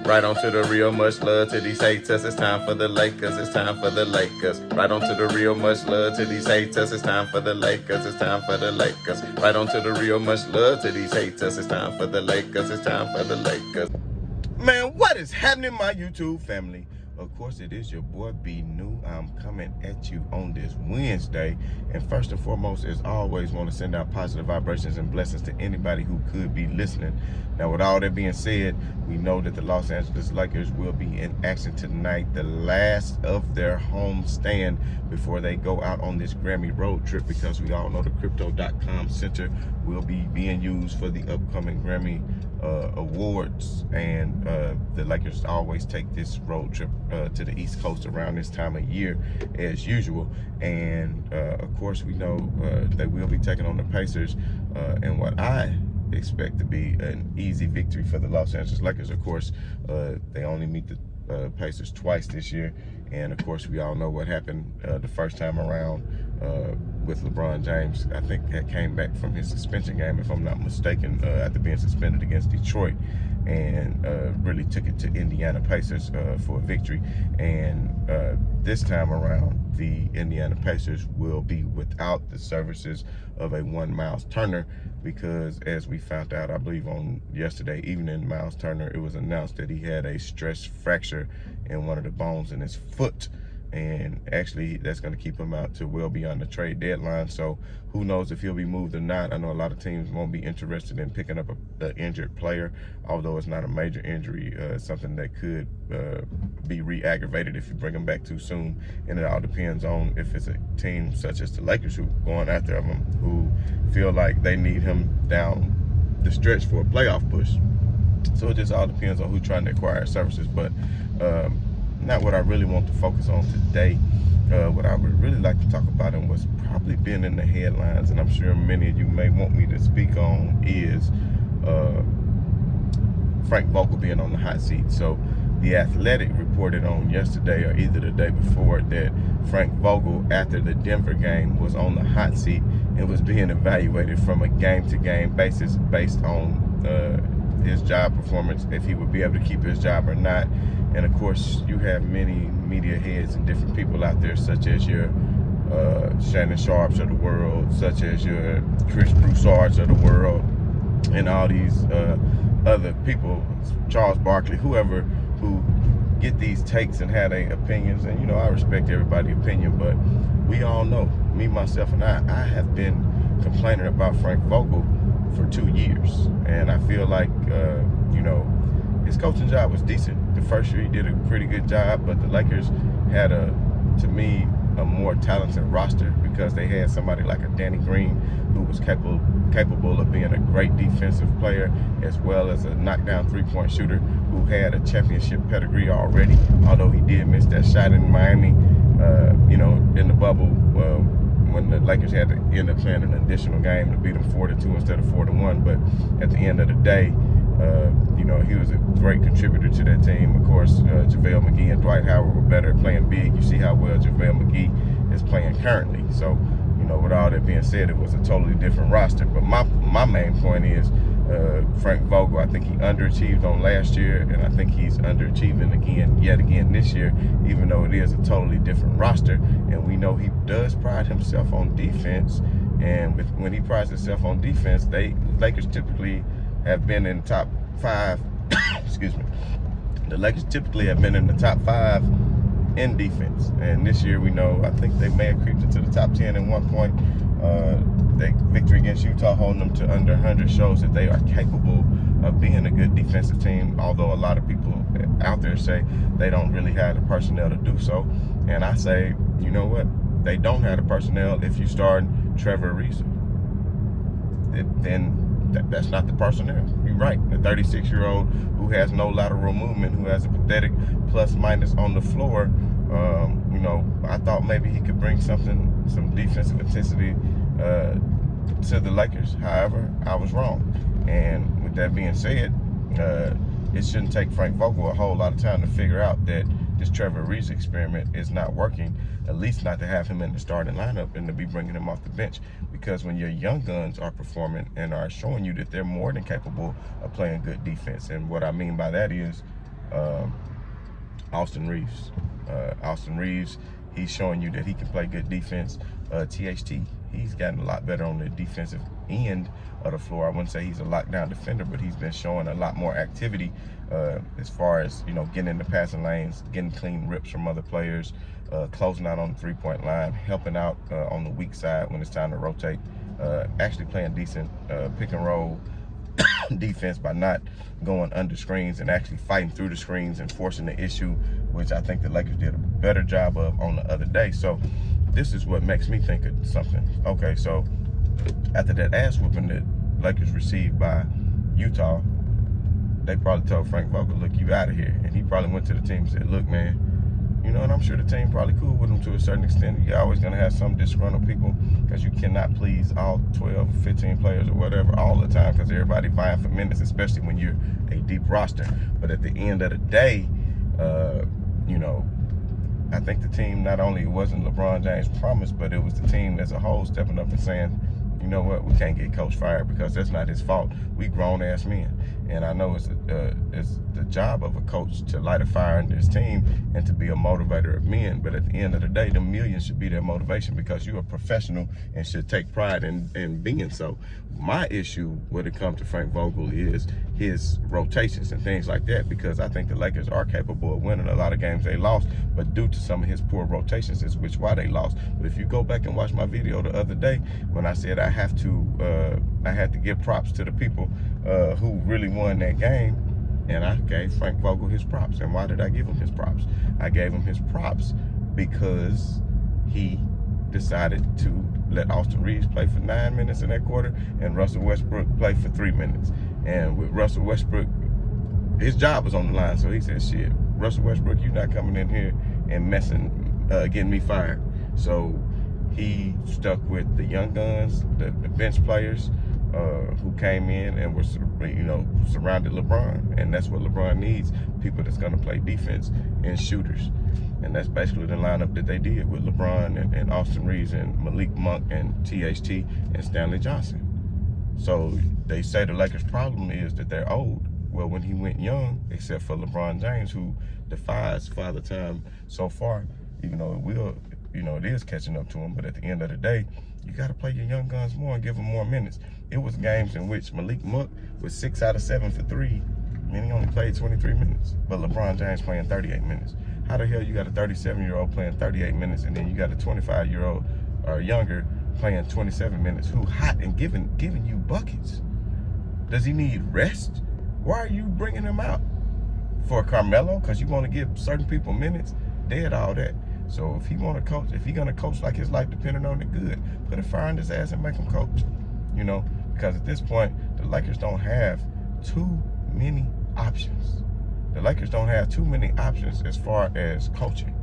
Right on to the real, much love to these haters. It's time for the Lakers, it's time for the Lakers. Right on to the real, much love to these haters. It's time for the Lakers, it's time for the Lakers. Right on to the real, much love to these haters. It's time for the Lakers, it's time for the Lakers. Man, what is happening, my YouTube family? Of course, it is your boy B New. I'm coming at you on this Wednesday. And first and foremost, as always, want to send out positive vibrations and blessings to anybody who could be listening. Now, with all that being said, we know that the Los Angeles Lakers will be in action tonight, the last of their home stand before they go out on this Grammy road trip, because we all know the Crypto.com Center will be being used for the upcoming Grammy awards, and the Lakers always take this road trip to the East Coast around this time of year as usual. And of course, we know they will be taking on the Pacers, and what I expect to be an easy victory for the Los Angeles Lakers. Of course, they only meet the Pacers twice this year, and of course we all know what happened the first time around with LeBron James. I think that came back from his suspension game, if I'm not mistaken, after being suspended against Detroit, and really took it to Indiana Pacers for a victory. And this time around, the Indiana Pacers will be without the services of a one Miles Turner, because as we found out, I believe on yesterday evening, Miles Turner, it was announced that he had a stress fracture in one of the bones in his foot. And actually, that's going to keep him out to well beyond the trade deadline. So who knows if he'll be moved or not. I know a lot of teams won't be interested in picking up an injured player, although it's not a major injury, something that could be re-aggravated if you bring him back too soon. And it all depends on if it's a team such as the Lakers who going after him, who feel like they need him down the stretch for a playoff push. So it just all depends on who's trying to acquire services. But not what I really want to focus on today. What I would really like to talk about, and what's probably been in the headlines, and I'm sure many of you may want me to speak on, is Frank Vogel being on the hot seat. So The Athletic reported on yesterday, or either the day before, that Frank Vogel, after the Denver game, was on the hot seat and was being evaluated from a game-to-game basis based on his job performance, if he would be able to keep his job or not. And of course, you have many media heads and different people out there, such as your Shannon Sharps of the world, such as your Chris Broussards of the world, and all these other people, Charles Barkley, whoever, who get these takes and have their opinions. And, you know, I respect everybody's opinion, but we all know, me, myself, and I have been complaining about Frank Vogel for 2 years. And I feel like, you know, his coaching job was decent. The first year he did a pretty good job, but the Lakers had to me, a more talented roster, because they had somebody like a Danny Green, who was capable of being a great defensive player, as well as a knockdown three-point shooter who had a championship pedigree already, although he did miss that shot in Miami, you know, in the bubble, when the Lakers had to end up playing an additional game to beat them 4-2 instead of 4-1. But at the end of the day, you know, he was a great contributor to that team. Of course, JaVale McGee and Dwight Howard were better at playing big. You see how well JaVale McGee is playing currently. So, you know, with all that being said, it was a totally different roster. But my main point is, Frank Vogel, I think he underachieved on last year, and I think he's underachieving yet again this year, even though it is a totally different roster. And we know he does pride himself on defense. And when he prides himself on defense, Lakers typically have been in the top 5. Excuse me. The Lakers typically have been in the top 5 in defense, and this year we know, I think they may have creeped into the top 10 at one point. The victory against Utah, holding them to under 100, shows that they are capable of being a good defensive team, although a lot of people out there say they don't really have the personnel to do so. And I say, you know what? They don't have the personnel. If you start Trevor Ariza, then that's not the personnel. You're right. The 36-year-old who has no lateral movement, who has a pathetic plus-minus on the floor, you know, I thought maybe he could bring some defensive intensity to the Lakers. However, I was wrong. And with that being said, it shouldn't take Frank Vogel a whole lot of time to figure out that this Trevor Ariza experiment is not working, at least not to have him in the starting lineup and to be bringing him off the bench. Because when your young guns are performing and are showing you that they're more than capable of playing good defense, and what I mean by that is, Austin Reeves. Austin Reeves, he's showing you that he can play good defense. THT, he's gotten a lot better on the defensive end of the floor. I wouldn't say he's a lockdown defender, but he's been showing a lot more activity as far as, you know, getting in the passing lanes, getting clean rips from other players, closing out on the three-point line, helping out on the weak side when it's time to rotate, actually playing decent pick and roll defense by not going under screens and actually fighting through the screens and forcing the issue, which I think the Lakers did a better job of on the other day. So this is what makes me think of something. Okay, so after that ass whooping that Lakers received by Utah, they probably told Frank Vogel, look, you out of here. And he probably went to the team and said, look, man, you know, and I'm sure the team probably cool with him to a certain extent. You're always going to have some disgruntled people because you cannot please all 12, 15 players or whatever all the time because everybody vying for minutes, especially when you're a deep roster. But at the end of the day, you know, I think the team, not only it wasn't LeBron James' promise, but it was the team as a whole stepping up and saying, you know what, we can't get coach fired because that's not his fault. We grown-ass men. And I know it's the job of a coach to light a fire in his team and to be a motivator of men. But at the end of the day, the millions should be their motivation because you're a professional and should take pride in being so. My issue when it comes to Frank Vogel is his rotations and things like that, because I think the Lakers are capable of winning a lot of games they lost, but due to some of his poor rotations is why they lost. But if you go back and watch my video the other day when I said I had to give props to the people who really won that game, and I gave Frank Vogel his props. And why did I give him his props? I gave him his props because he decided to let Austin Reeves play for 9 minutes in that quarter and Russell Westbrook play for 3 minutes. And with Russell Westbrook, his job was on the line, so he said, shit, Russell Westbrook, you're not coming in here and getting me fired. So he stuck with the young guns, the bench players, who came in and were, you know, surrounded LeBron, and that's what LeBron needs: people that's going to play defense and shooters. And that's basically the lineup that they did with LeBron and Austin Reeves and Malik Monk and THT and Stanley Johnson. So they say the Lakers' problem is that they're old. Well, when he went young, except for LeBron James, who defies father time so far, even though it is catching up to him. But at the end of the day, you got to play your young guns more and give them more minutes. It was games in which Malik Monk was 6 out of 7 for 3, and he only played 23 minutes. But LeBron James playing 38 minutes. How the hell you got a 37-year-old playing 38 minutes, and then you got a 25-year-old or younger playing 27 minutes who hot and giving you buckets? Does he need rest? Why are you bringing him out? For Carmelo? Because you want to give certain people minutes? Dead all that. So if he want to coach, if he gonna coach like his life depending on it, good. Put a fire in his ass and make him coach. You know, because at this point, the Lakers don't have too many options. The Lakers don't have too many options as far as coaching,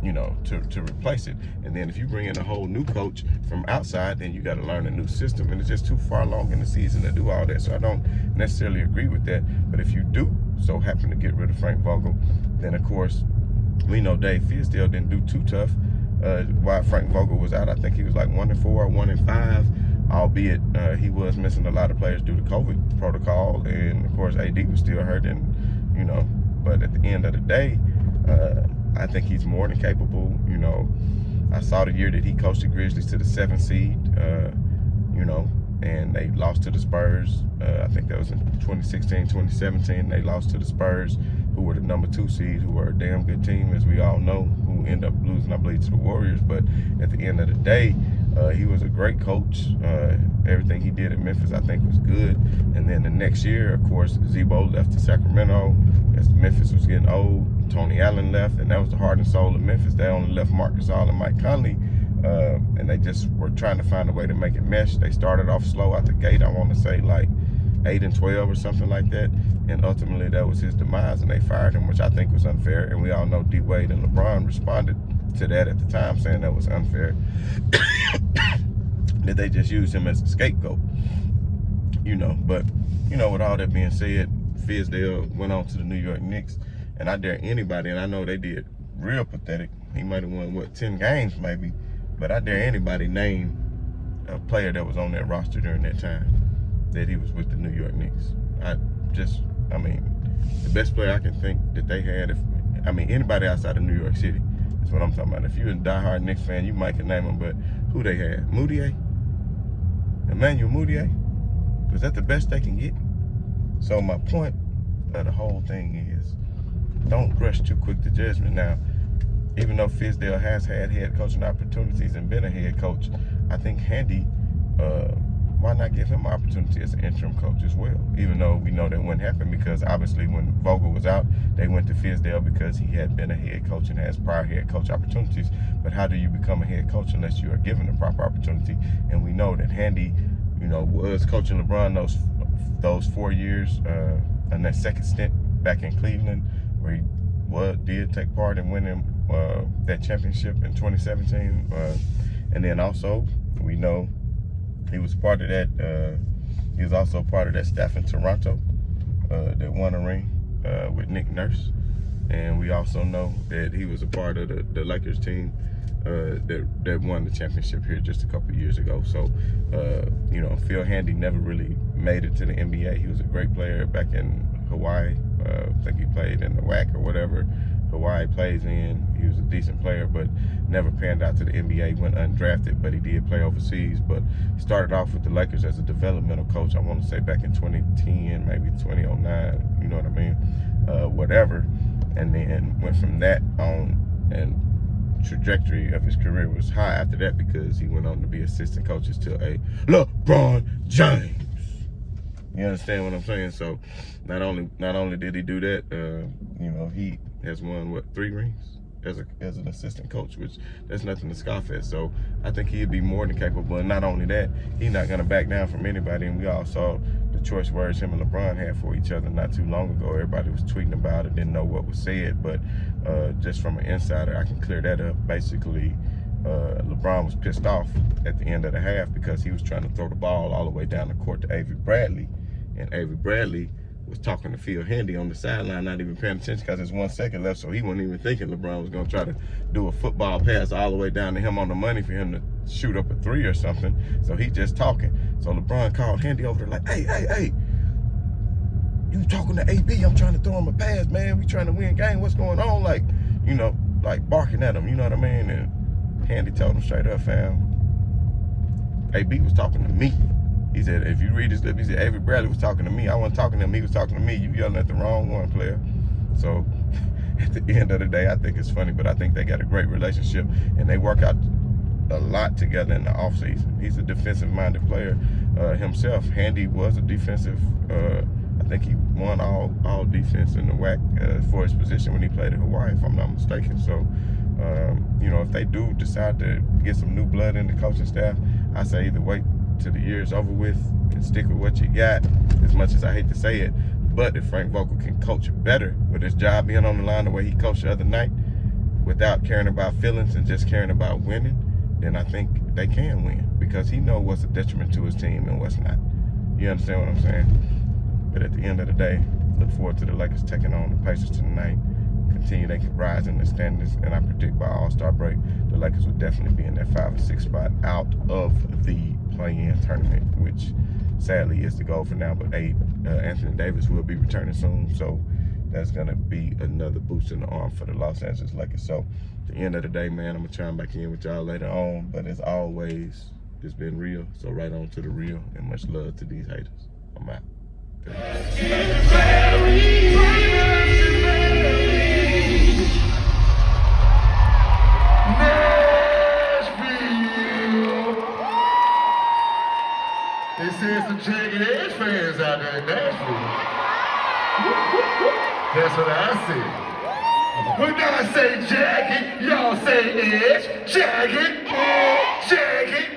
you know, to replace it. And then if you bring in a whole new coach from outside, then you got to learn a new system, and it's just too far along in the season to do all that. So I don't necessarily agree with that. But if you do so happen to get rid of Frank Vogel, then of course, we know Dave Fizdale didn't do too tough while Frank Vogel was out. I think he was like 1-4 or 1-5, albeit he was missing a lot of players due to COVID protocol, and of course AD was still hurt, and you know. But at the end of the day, I think he's more than capable. You know, I saw the year that he coached the Grizzlies to the 7th seed. You know, and they lost to the Spurs. I think that was in 2016, 2017. They lost to the Spurs, who were the number 2 seed, who were a damn good team, as we all know, who ended up losing, I believe, to the Warriors. But at the end of the day, he was a great coach. Everything he did at Memphis, I think, was good. And then the next year, of course, Zebo left to Sacramento as Memphis was getting old. Tony Allen left, and that was the heart and soul of Memphis. They only left Marc Gasol and Mike Conley. And they just were trying to find a way to make it mesh. They started off slow out the gate. I want to say like 8-12 or something like that. And ultimately that was his demise, and they fired him, which I think was unfair. And we all know D Wade and LeBron responded to that at the time, saying that was unfair. That they just used him as a scapegoat. You know, but you know, with all that being said, Fizdale went on to the New York Knicks, and I dare anybody, and I know they did real pathetic. He might have won, what, 10 games maybe, but I dare anybody name a player that was on that roster during that time that he was with the New York Knicks. I mean, the best player I can think that they had, anybody outside of New York City, is what I'm talking about. If you're a diehard Knicks fan, you might can name them, but who they had? Moutier? Emmanuel Moutier? Was that the best they can get? So my point of the whole thing is, don't rush too quick to judgment. Now, even though Fizdale has had head coaching opportunities and been a head coach, I think Handy, why not give him an opportunity as an interim coach as well? Even though we know that wouldn't happen, because obviously when Vogel was out, they went to Fizdale because he had been a head coach and has prior head coach opportunities. But how do you become a head coach unless you are given the proper opportunity? And we know that Handy, was coaching LeBron those 4 years, and that second stint back in Cleveland, where he did take part in winning that championship in 2017. And then also, we know he was part of that. He was also part of that staff in Toronto that won a ring with Nick Nurse. And we also know that he was a part of the Lakers team that won the championship here just a couple years ago. So, Phil Handy never really made it to the NBA. He was a great player back in Hawaii. I think he played in the WAC or whatever Hawaii plays in. He was a decent player, but never panned out to the NBA, went undrafted, but he did play overseas. But he started off with the Lakers as a developmental coach, I want to say back in 2010, maybe 2009, you know what I mean? Whatever. And then went from that on, and trajectory of his career was high after that, because he went on to be assistant coaches to a LeBron James. You understand what I'm saying? So not only did he do that, he has won 3 rings as an assistant coach, which that's nothing to scoff at. So I think he'd be more than capable. And not only that, he's not gonna back down from anybody. And we all saw the choice words him and LeBron had for each other not too long ago. Everybody was tweeting about it, didn't know what was said, but just from an insider, I can clear that up. Basically, LeBron was pissed off at the end of the half because he was trying to throw the ball all the way down the court to Avery Bradley, and Avery Bradley was talking to Phil Handy on the sideline, not even paying attention because there's 1 second left, so he wasn't even thinking LeBron was going to try to do a football pass all the way down to him on the money for him to shoot up a 3 or something. So he just talking. So LeBron called Handy over there like, hey, you talking to AB? I'm trying to throw him a pass, man. We trying to win game. What's going on? Like, like barking at him, you know what I mean? And Handy told him straight up, fam, AB was talking to me. He said, if you read his lip, he said, Avery Bradley was talking to me. I wasn't talking to him, he was talking to me. You yelling at the wrong one, player. So at the end of the day, I think it's funny, but I think they got a great relationship, and they work out a lot together in the offseason. He's a defensive-minded player himself. Handy was a defensive, I think he won all defense in the WAC for his position when he played in Hawaii, if I'm not mistaken. So, if they do decide to get some new blood in the coaching staff, I say either wait till the year's over with and stick with what you got, as much as I hate to say it. But if Frank Vogel can coach better with his job being on the line the way he coached the other night, without caring about feelings and just caring about winning, then I think they can win, because he knows what's a detriment to his team and what's not. You understand what I'm saying? But at the end of the day, look forward to the Lakers taking on the Pacers tonight. Continue they can rise in the standings, and I predict by All-Star break, the Lakers will definitely be in that 5 or 6 spot out of the play-in tournament, which sadly is the goal for now. But Anthony Davis will be returning soon, so that's gonna be another boost in the arm for the Los Angeles Lakers. So at the end of the day, man, I'm gonna chime back in with y'all later on. But as always, it's been real. So right on to the real, and much love to these haters. I'm out. They said some Jagged Edge fans out there in Nashville. That's what I said. When I say jagged, y'all say edge. Jagged, jagged.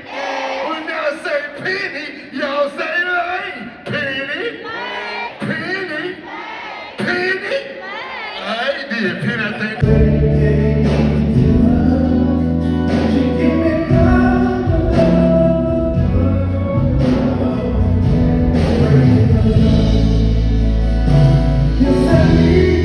When I say penny, y'all say lane. Penny, penny, penny. I did penny, I think. Yes, I need